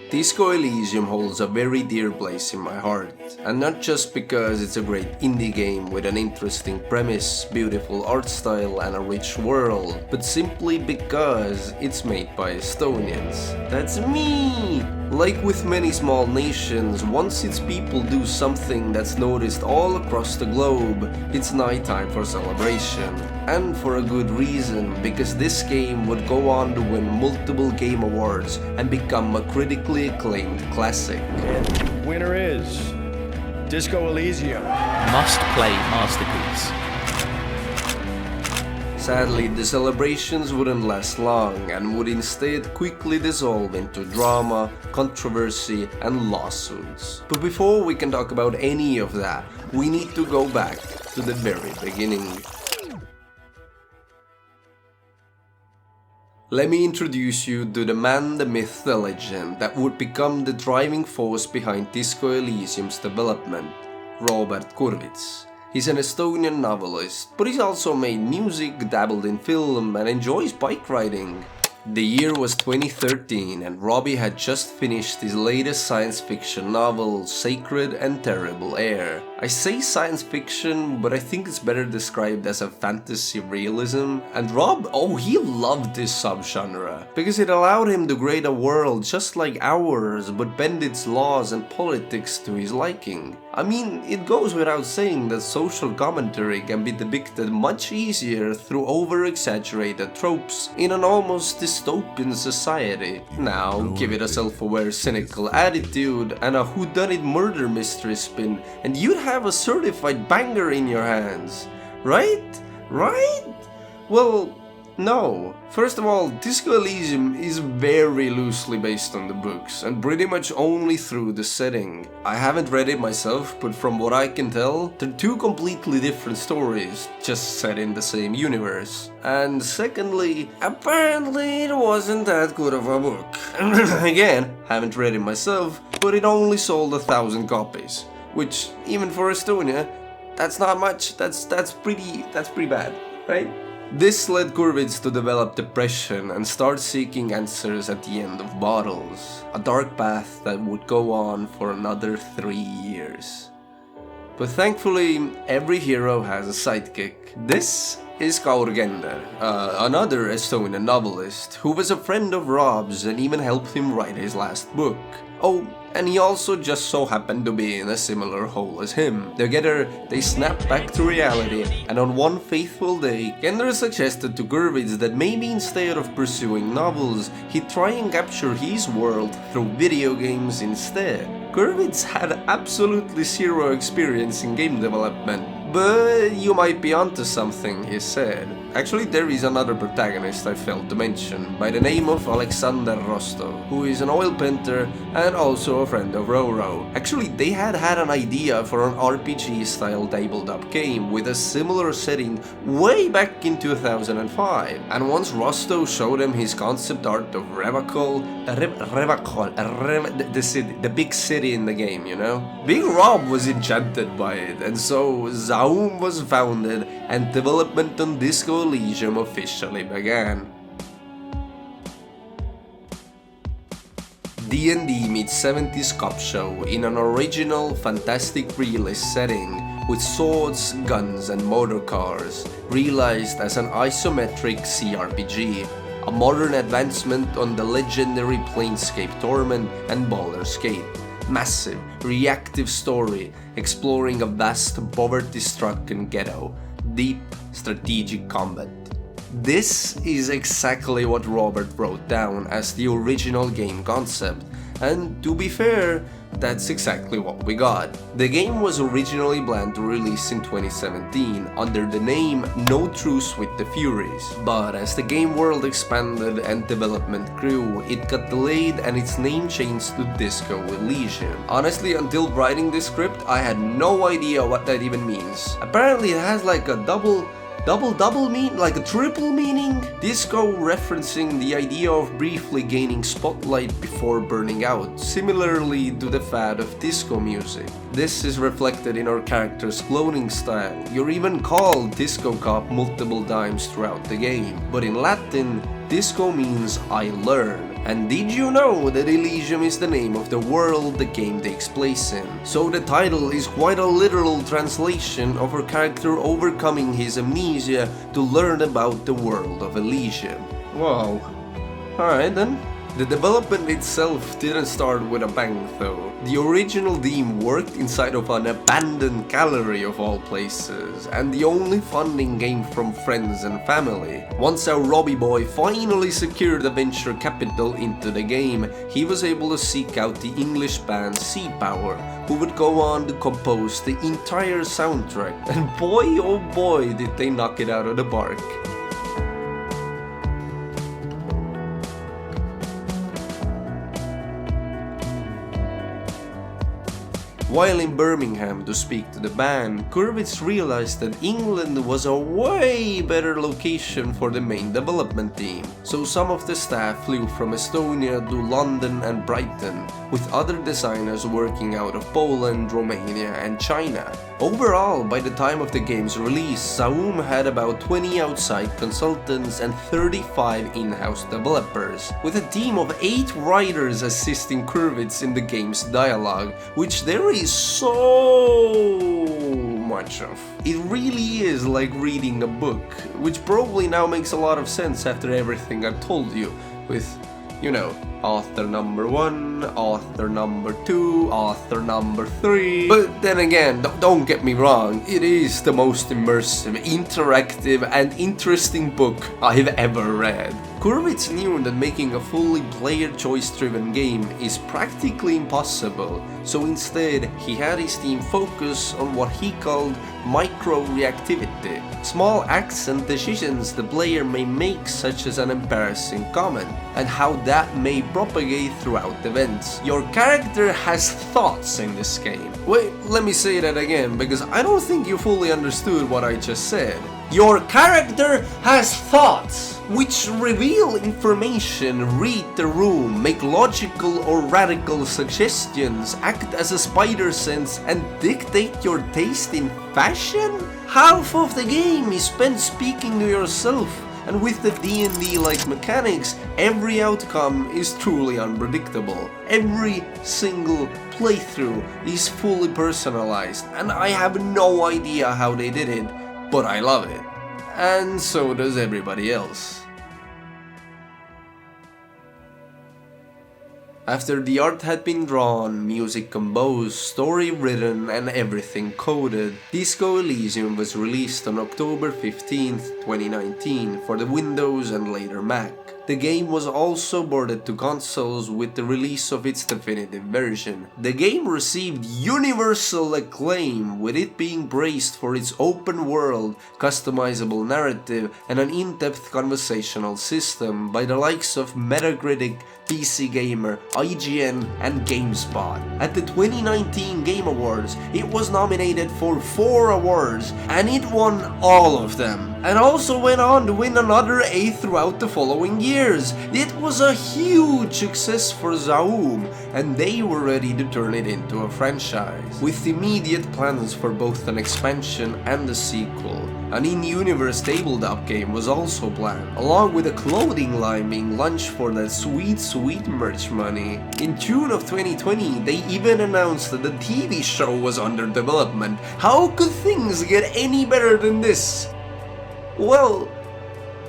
Disco Elysium holds a very dear place in my heart, and not just because it's a great indie game with an interesting premise, beautiful art style and a rich world, but simply because it's made by Estonians. That's me! Like with many small nations, once its people do something that's noticed all across the globe, it's nighttime for celebration. And for a good reason, because this game would go on to win multiple game awards and become a critically acclaimed classic. Winner is Disco Elysium. Must play masterpiece. Sadly, the celebrations wouldn't last long and would instead quickly dissolve into drama, controversy and lawsuits. But before we can talk about any of that, we need to go back to the very beginning. Let me introduce you to the man, the myth, the legend that would become the driving force behind Disco Elysium's development, Robert Kurvitz. He's an Estonian novelist, but he's also made music, dabbled in film, and enjoys bike riding. The year was 2013 and Robbie had just finished his latest science fiction novel, Sacred and Terrible Air. I say science fiction, but I think it's better described as a fantasy realism. And Rob, he loved this subgenre, because it allowed him to create a world just like ours, but bend its laws and politics to his liking. I mean, it goes without saying that social commentary can be depicted much easier through over-exaggerated tropes in an almost dystopian society. Now, give it a self-aware, cynical attitude and a whodunit murder mystery spin, and you'd have a certified banger in your hands. Right? Right? Well, no. First of all, Disco Elysium is very loosely based on the books, and pretty much only through the setting. I haven't read it myself, but from what I can tell, they're two completely different stories, just set in the same universe. And secondly, apparently it wasn't that good of a book. Again, haven't read it myself, but it only sold 1,000 copies, which, even for Estonia, that's not much. That's pretty bad, right? This led Kurvitz to develop depression and start seeking answers at the end of bottles, a dark path that would go on for another 3 years. But thankfully, every hero has a sidekick. This is Kaur Gender, another Estonian novelist who was a friend of Rob's and even helped him write his last book. Oh, and he also just so happened to be in a similar hole as him. Together, they snapped back to reality, and on one faithful day, Gender suggested to Kurvitz that maybe instead of pursuing novels, he'd try and capture his world through video games instead. Kurvitz had absolutely zero experience in game development, but you might be onto something, he said. Actually, there is another protagonist I failed to mention, by the name of Alexander Rostov, who is an oil painter and also a friend of Roro. Actually, they had an idea for an RPG-style tabletop game with a similar setting way back in 2005. And once Rostov showed him his concept art of Revakol, the big city in the game, you know? Big Rob was enchanted by it, and so Zaum was founded and development on Disco Elysium officially began. D&D meets 70s cop show in an original, fantastic realist setting with swords, guns and motor cars, realized as an isometric CRPG, a modern advancement on the legendary Planescape Torment and Baldur's Gate. Massive, reactive story exploring a vast, poverty-stricken ghetto, deep, strategic combat. This is exactly what Robert wrote down as the original game concept, and to be fair, that's exactly what we got. The game was originally planned to release in 2017 under the name No Truce with the Furies, but as the game world expanded and development grew, it got delayed and its name changed to Disco Elysium. Honestly, until writing this script, I had no idea what that even means. Apparently it has like a double mean, like a triple meaning? Disco referencing the idea of briefly gaining spotlight before burning out, similarly to the fad of disco music. This is reflected in our character's clothing style. You're even called Disco Cop multiple times throughout the game. But in Latin, disco means I learn. And did you know that Elysium is the name of the world the game takes place in? So the title is quite a literal translation of our character overcoming his amnesia to learn about the world of Elysium. Wow. Alright then. The development itself didn't start with a bang though. The original team worked inside of an abandoned gallery of all places, and the only funding came from friends and family. Once our Robbie boy finally secured the venture capital into the game, he was able to seek out the English band Sea Power, who would go on to compose the entire soundtrack, and boy oh boy did they knock it out of the park. While in Birmingham to speak to the band, Kurvitz realized that England was a way better location for the main development team, so some of the staff flew from Estonia to London and Brighton, with other designers working out of Poland, Romania and China. Overall, by the time of the game's release, tshow had about 20 outside consultants and 35 in-house developers, with a team of 8 writers assisting Kurvitz in the game's dialogue, which there is so much of. It really is like reading a book, which probably now makes a lot of sense after everything I've told you, with, you know, author number 1, author number 2, author number 3. But then again, don't get me wrong, it is the most immersive, interactive and interesting book I've ever read. Kurvitz knew that making a fully player choice driven game is practically impossible, so instead he had his team focus on what he called micro-reactivity, small acts and decisions the player may make, such as an embarrassing comment, and how that may propagate throughout events. Your character has thoughts in this game. Wait, let me say that again, because I don't think you fully understood what I just said. Your character has thoughts, which reveal information, read the room, make logical or radical suggestions, act as a spider sense and dictate your taste in fashion? Half of the game is spent speaking to yourself, and with the D&D-like mechanics, every outcome is truly unpredictable. Every single playthrough is fully personalized, and I have no idea how they did it, but I love it. And so does everybody else. After the art had been drawn, music composed, story written and everything coded, Disco Elysium was released on October 15th, 2019 for the Windows and later Mac. The game was also ported to consoles with the release of its definitive version. The game received universal acclaim, with it being praised for its open world, customizable narrative and an in-depth conversational system by the likes of Metacritic, PC Gamer, IGN and GameSpot. At the 2019 Game Awards, it was nominated for 4 awards and it won all of them, and also went on to win another 8 throughout the following years. It was a huge success for tshow, and they were ready to turn it into a franchise, with immediate plans for both an expansion and a sequel. An in-universe tabletop game was also planned, along with a clothing line being launched for that sweet merch money. In June of 2020, they even announced that the TV show was under development. How could things get any better than this? Well,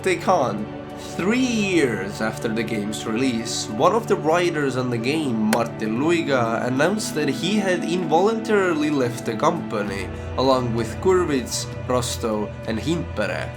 take on. 3 years after the game's release, one of the writers on the game, Martin Luiga, announced that he had involuntarily left the company, along with Kurvitz, Rosto and Himpere,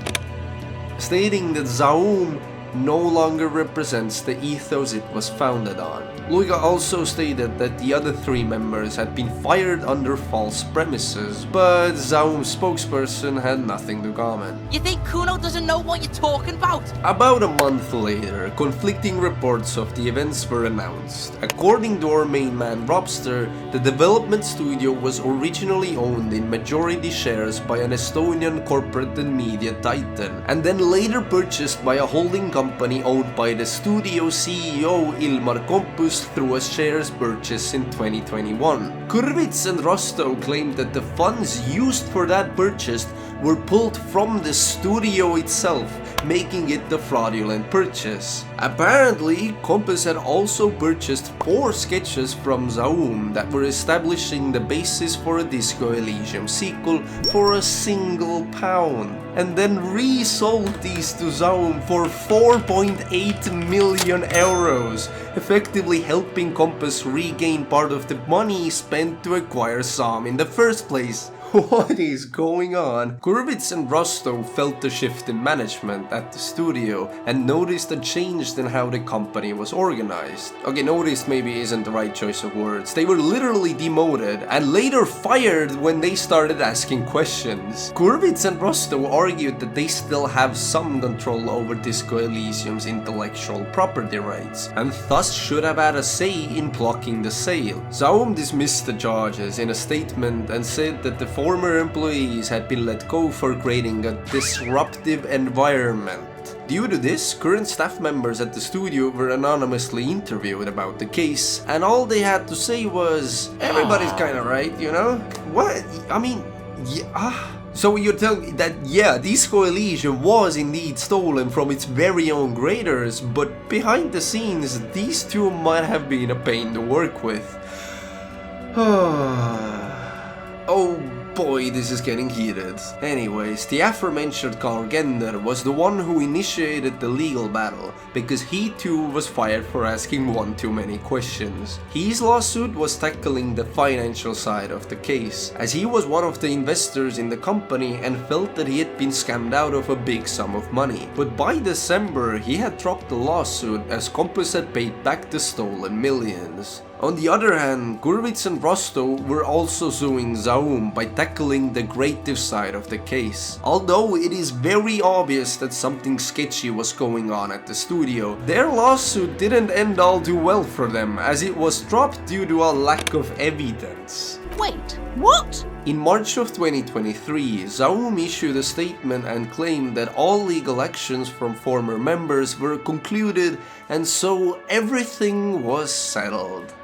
stating that tshow no longer represents the ethos it was founded on. Luiga also stated that the other 3 members had been fired under false premises, but tshow spokesperson had nothing to comment. You think Kuno doesn't know what you're talking about? About a month later, conflicting reports of the events were announced. According to our main man Robster, the development studio was originally owned in majority shares by an Estonian corporate and media titan, and then later purchased by a holding company company owned by the studio CEO Ilmar Kompus through a shares purchase in 2021. Kurvitz and Rostow claimed that the funds used for that purchase were pulled from the studio itself, making it the fraudulent purchase. Apparently, Kompus had also purchased 4 sketches from Zaum that were establishing the basis for a Disco Elysium sequel for a single £1, and then resold these to Zaum for 4.8 million euros, effectively helping Kompus regain part of the money spent to acquire Zaum in the first place. What is going on? Kurvitz and Rostow felt the shift in management at the studio and noticed a change in how the company was organized. Okay, noticed maybe isn't the right choice of words. They were literally demoted and later fired when they started asking questions. Kurvitz and Rostow argued that they still have some control over Disco Elysium's intellectual property rights and thus should have had a say in blocking the sale. Zaum dismissed the charges in a statement and said that the former employees had been let go for creating a disruptive environment. Due to this, current staff members at the studio were anonymously interviewed about the case, and all they had to say was, everybody's kinda right, you know? What? I mean, yeah. So you're telling me that, yeah, Disco Elysium was indeed stolen from its very own creators, but behind the scenes, these two might have been a pain to work with. Oh boy, this is getting heated. Anyways, the aforementioned Carl Gender was the one who initiated the legal battle, because he too was fired for asking one too many questions. His lawsuit was tackling the financial side of the case, as he was one of the investors in the company and felt that he had been scammed out of a big sum of money. But by December, he had dropped the lawsuit as Kompus had paid back the stolen millions. On the other hand, Kurvitz and Rostow were also suing Zaum by tackling the creative side of the case. Although it is very obvious that something sketchy was going on at the studio, their lawsuit didn't end all too well for them, as it was dropped due to a lack of evidence. Wait, what? In March of 2023, Zaum issued a statement and claimed that all legal actions from former members were concluded and so everything was settled.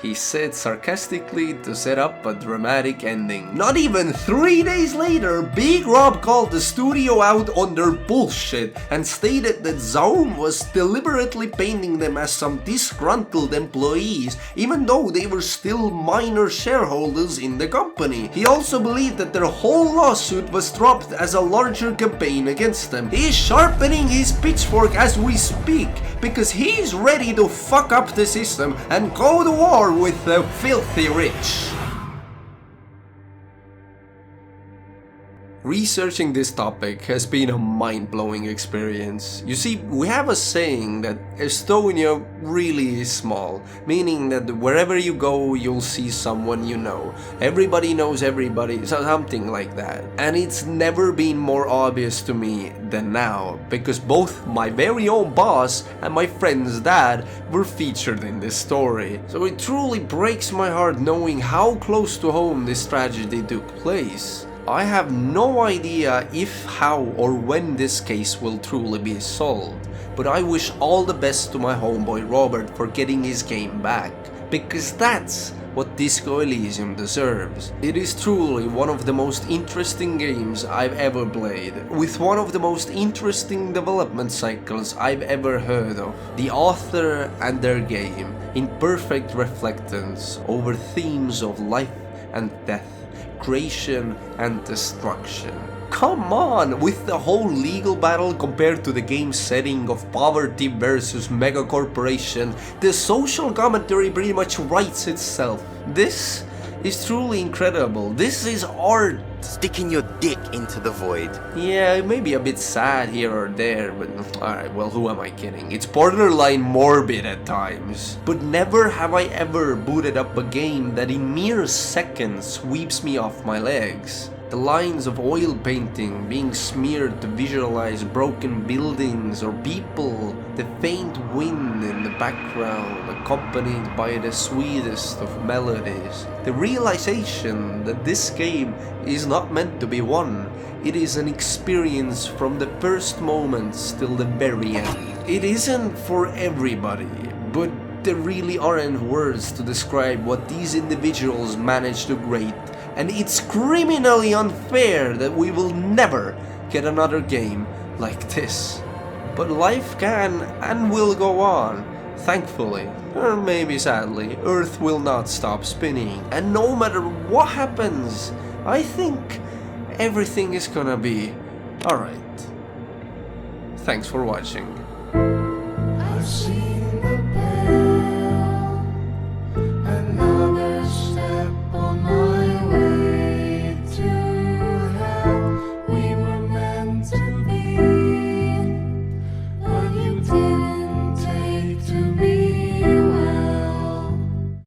He said sarcastically to set up a dramatic ending. Not even 3 days later, Big Rob called the studio out on their bullshit and stated that Zaum was deliberately painting them as some disgruntled employees, even though they were still minor shareholders in the company. He also believed that their whole lawsuit was dropped as a larger campaign against them. He is sharpening his pitchfork as we speak, because he's ready to fuck up the system and go to war with the filthy rich. Researching this topic has been a mind-blowing experience. You see, we have a saying that Estonia really is small, meaning that wherever you go, you'll see someone you know. Everybody knows everybody, something like that. And it's never been more obvious to me than now, because both my very own boss and my friend's dad were featured in this story. So it truly breaks my heart knowing how close to home this tragedy took place. I have no idea if, how, or when this case will truly be solved, but I wish all the best to my homeboy Robert for getting his game back, because that's what Disco Elysium deserves. It is truly one of the most interesting games I've ever played, with one of the most interesting development cycles I've ever heard of. The author and their game, in perfect reflectance over themes of life and death, creation and destruction. Come on, with the whole legal battle compared to the game's setting of poverty versus mega corporation, the social commentary pretty much writes itself. This is truly incredible. This is art. Sticking your dick into the void. Yeah, it may be a bit sad here or there, but alright, well, who am I kidding? It's borderline morbid at times. But never have I ever booted up a game that in mere seconds sweeps me off my legs. The lines of oil painting being smeared to visualize broken buildings or people the faint wind in the background accompanied by the sweetest of melodies. The realization that this game is not meant to be won, it is an experience from the first moments till the very end. It isn't for everybody, but there really aren't words to describe what these individuals manage to create, and it's criminally unfair that we will never get another game like this. But life can and will go on. Thankfully, or maybe sadly, Earth will not stop spinning. And no matter what happens, I think everything is gonna be alright. Thanks for watching.